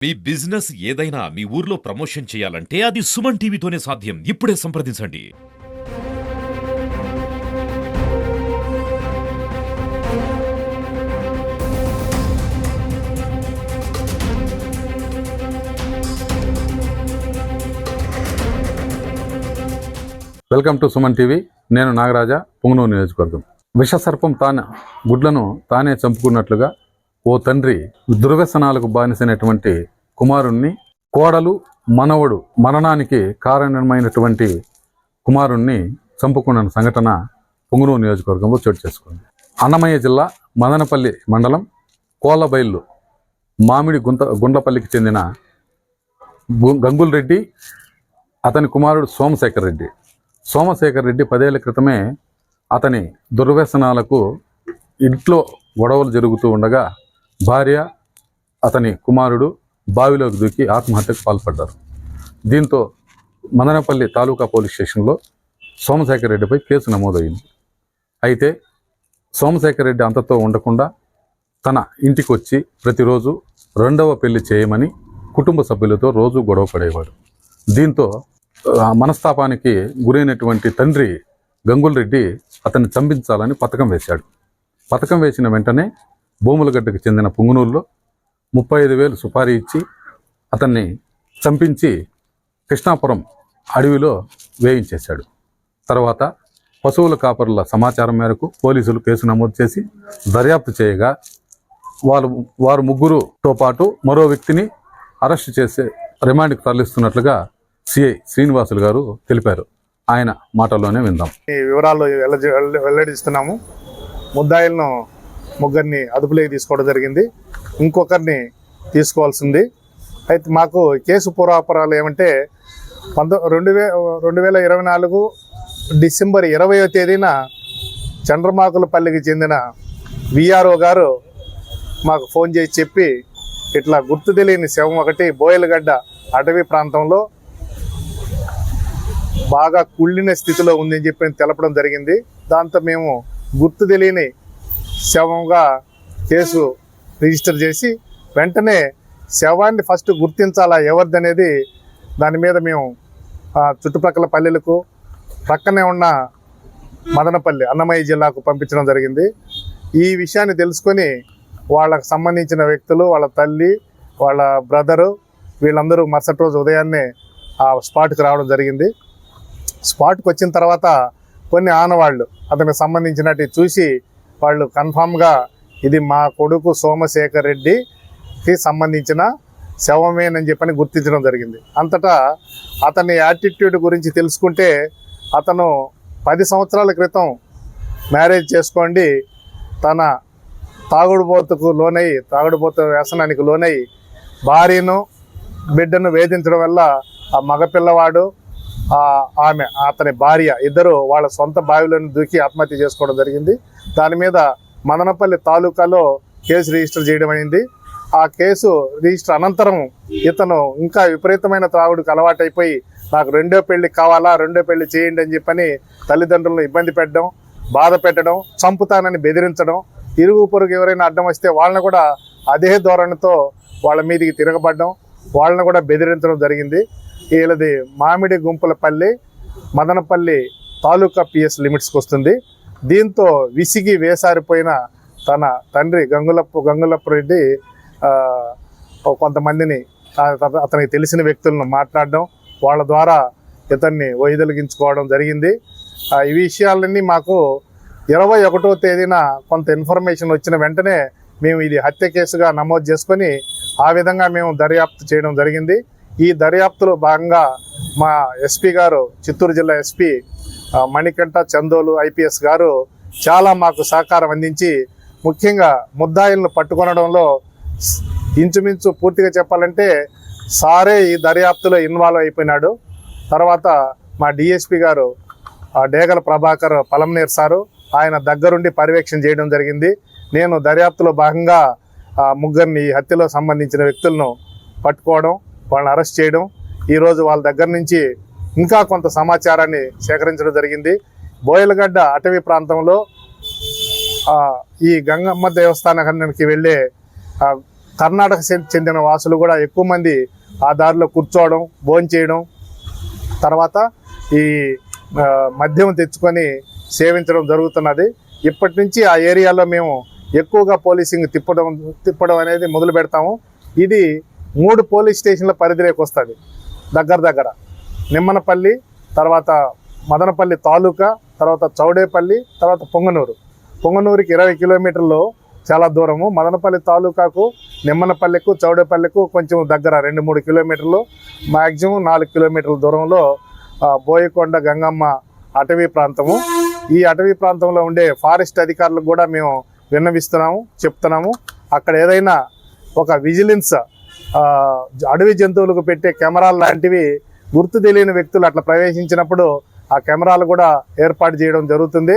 మీ business ఏదైనా మీ ఊర్లో promotion చేయాలంటే అది సుమన్ టీవీతోనే సాధ్యం. ఇప్పుడే సంప్రదించండి. Welcome to Suman TV. నేను నాగరాజ, పుంగనూరు నియోజకవర్గం. విషసర్పం గుడ్లను తానే చంపుకున్నట్లుగా ఓ తండ్రి దుర్వ్యసనాలకు బానిసైనటువంటి కుమారుణ్ణి, కోడలు మనవడు మరణానికి కారణమైనటువంటి కుమారుణ్ణి చంపుకున్న సంఘటన పుంగనూరు నియోజకవర్గంలో చోటు చేసుకుంది. అన్నమయ్య జిల్లా మదనపల్లి మండలం కోళ్ళబైళ్ళు మామిడి గుండ్లపల్లికి చెందిన గంగుల్ రెడ్డి, అతని కుమారుడు సోమశేఖర్ రెడ్డి 10 ఏళ్ల క్రితమే అతని దుర్వ్యసనాలకు ఇంట్లో గొడవలు జరుగుతూ ఉండగా భార్య, అతని కుమారుడు బావిలోకి దూకి ఆత్మహత్యకు పాల్పడ్డారు. దీంతో మదనపల్లి తాలూకా పోలీస్ స్టేషన్లో సోమశేఖర్ రెడ్డిపై కేసు నమోదైంది. అయితే సోమశేఖర్ రెడ్డి అంతతో ఉండకుండా తన ఇంటికి వచ్చి ప్రతిరోజు 2వ పెళ్లి చేయమని కుటుంబ సభ్యులతో రోజు గొడవ పడేవాడు. దీంతో మనస్తాపానికి గురైనటువంటి తండ్రి గంగుల్ రెడ్డి అతన్ని చంపించాలని పథకం వేశాడు. పథకం వేసిన వెంటనే భూములగడ్డకు చెందిన పుంగనూరులో 35,000 సుపారీ ఇచ్చి అతన్ని చంపించి కృష్ణాపురం అడవిలో వేయించేశాడు. తర్వాత పశువుల కాపరుల సమాచారం మేరకు పోలీసులు కేసు నమోదు చేసి దర్యాప్తు చేయగా వారు ముగ్గురుతో పాటు మరో వ్యక్తిని అరెస్టు చేసి రిమాండ్కి తరలిస్తున్నట్లుగా సిఐ శ్రీనివాసులు గారు తెలిపారు. ఆయన మాటల్లోనే విందాం. ఈ వివరాలు వెల్లడిస్తున్నాము. ముద్దాయిలను ముగ్గురిని అదుపులోకి తీసుకోవడం జరిగింది. ఇంకొకరిని తీసుకోవాల్సింది. అయితే మాకు కేసు పూర్వాపరాలు ఏమంటే 2024 డిసెంబర్ 20వ తేదీన చంద్రమాకులపల్లికి చెందిన విఆర్ఓ గారు మాకు ఫోన్ చేసి చెప్పి ఇట్లా గుర్తు తెలియని శవం ఒకటి బోయలగడ్డ అటవీ ప్రాంతంలో బాగా కుళ్ళిన స్థితిలో ఉందని చెప్పి తెలపడం జరిగింది. దాంతో మేము గుర్తు తెలియని శవంగా కేసు రిజిస్టర్ చేసి వెంటనే శవాన్ని ఫస్ట్ గుర్తించాలా ఎవరిదనేది దాని మీద మేము చుట్టుప్రక్కల పల్లెలకు ప్రక్కనే ఉన్న మదనపల్లి అన్నమయ్య జిల్లాకు పంపించడం జరిగింది. ఈ విషయాన్ని తెలుసుకొని వాళ్ళకు సంబంధించిన వ్యక్తులు, వాళ్ళ తల్లి, వాళ్ళ బ్రదరు వీళ్ళందరూ మరుసటి రోజు ఉదయాన్నే ఆ స్పాట్కి రావడం జరిగింది. స్పాట్కి వచ్చిన తర్వాత కొన్ని ఆనవాళ్ళు అతనికి సంబంధించినట్టు చూసి వాళ్ళు కన్ఫామ్గా ఇది మా కొడుకు సోమశేఖర్ రెడ్డికి సంబంధించిన శవమేనని చెప్పని గుర్తించడం జరిగింది. అంతటా అతని యాటిట్యూడ్ గురించి తెలుసుకుంటే అతను 10 సంవత్సరాల క్రితం మ్యారేజ్ చేసుకోండి తన తాగుడుబోతు వ్యసనానికి లోనై భార్యను బిడ్డను వేధించడం వల్ల ఆ మగపిల్లవాడు ఆమె అతని భార్య ఇద్దరు వాళ్ళ సొంత బావిలోని దూకి ఆత్మహత్య చేసుకోవడం జరిగింది. దాని మీద మదనపల్లి తాలూకాలో కేసు రిజిస్టర్ చేయడం అయింది. ఆ కేసు రిజిస్టర్ అనంతరం ఇతను ఇంకా విపరీతమైన త్రాగుడుకు అలవాటైపోయి నాకు 2వ పెళ్లి కావాలా, 2వ పెళ్లి చేయండి అని చెప్పని తల్లిదండ్రులను ఇబ్బంది పెట్టడం, బాధ పెట్టడం, చంపుతానని బెదిరించడం, ఇరుగు పొరుగు ఎవరైనా అడ్డం వస్తే వాళ్ళని కూడా అదే ధోరణితో వాళ్ళ మీదికి తిరగబడడం, వాళ్ళని కూడా బెదిరించడం జరిగింది. వీళ్ళది మామిడి గుంపులపల్లి మదనపల్లి తాలూకా పిఎస్ లిమిట్స్కి వస్తుంది. దీంతో విసిగి వేసారిపోయిన తన తండ్రి గంగులప్పు రెడ్డి కొంతమందిని అతనికి తెలిసిన వ్యక్తులను మాట్లాడడం, వాళ్ళ ద్వారా ఇతన్ని వైదొలిగించుకోవడం జరిగింది. ఈ విషయాలన్నీ మాకు 21వ తేదీన కొంత ఇన్ఫర్మేషన్ వచ్చిన వెంటనే మేము ఇది హత్య కేసుగా నమోదు చేసుకొని ఆ విధంగా మేము దర్యాప్తు చేయడం జరిగింది. ఈ దర్యాప్తులో భాగంగా మా ఎస్పీ గారు, చిత్తూరు జిల్లా ఎస్పీ మణికంఠ చందోలు ఐపీఎస్ గారు చాలా మాకు సహకారం అందించి ముఖ్యంగా ముద్దాయిలను పట్టుకొనడంలో ఇంచుమించు పూర్తిగా చెప్పాలంటే సారే ఈ దర్యాప్తులో ఇన్వాల్వ్ అయిపోయినాడు. తర్వాత మా డిఎస్పీ గారు డేగల ప్రభాకర్ పలంనేర్ సారు ఆయన దగ్గరుండి పర్యవేక్షణ చేయడం జరిగింది. నేను దర్యాప్తులో భాగంగా ముగ్గురిని ఈ హత్యలో సంబంధించిన వ్యక్తులను పట్టుకోవడం, వాళ్ళని అరెస్ట్ చేయడం, ఈరోజు వాళ్ళ దగ్గర నుంచి ఇంకా కొంత సమాచారాన్ని సేకరించడం జరిగింది. బోయలగడ్డ అటవీ ప్రాంతంలో ఈ గంగమ్మ దేవస్థానానికి వెళ్ళే కర్ణాటక చెందిన వాసులు కూడా ఎక్కువ మంది ఆ దారిలో కూర్చోవడం, భోంచేయడం, తర్వాత ఈ మద్యం తెచ్చుకొని సేవించడం జరుగుతున్నది. ఇప్పటి నుంచి ఆ ఏరియాలో మేము ఎక్కువగా పోలీసింగ్ తిప్పడం అనేది మొదలు పెడతాము. ఇది 3 పోలీస్ స్టేషన్ల పరిధిలోకి వస్తుంది. దగ్గర నిమ్మనపల్లి, తర్వాత మదనపల్లి తాలూకా, తర్వాత చౌడేపల్లి, తర్వాత పొంగనూరుకి 20 కిలోమీటర్లు చాలా దూరము. మదనపల్లి తాలూకాకు, నిమ్మనపల్లికు, చౌడేపల్లికు కొంచెం దగ్గర 2-3 కిలోమీటర్లు, మ్యాక్సిమం 4 కిలోమీటర్ల దూరంలో బోయకొండ గంగమ్మ అటవీ ప్రాంతము. ఈ అటవీ ప్రాంతంలో ఉండే ఫారెస్ట్ అధికారులకు కూడా మేము చెప్తున్నాము. అక్కడ ఏదైనా ఒక విజిలెన్స్ అడవి జంతువులకు పెట్టే కెమెరాలు లాంటివి గుర్తు తెలియని వ్యక్తులు అట్లా ప్రవేశించినప్పుడు ఆ కెమెరాలు కూడా ఏర్పాటు చేయడం జరుగుతుంది.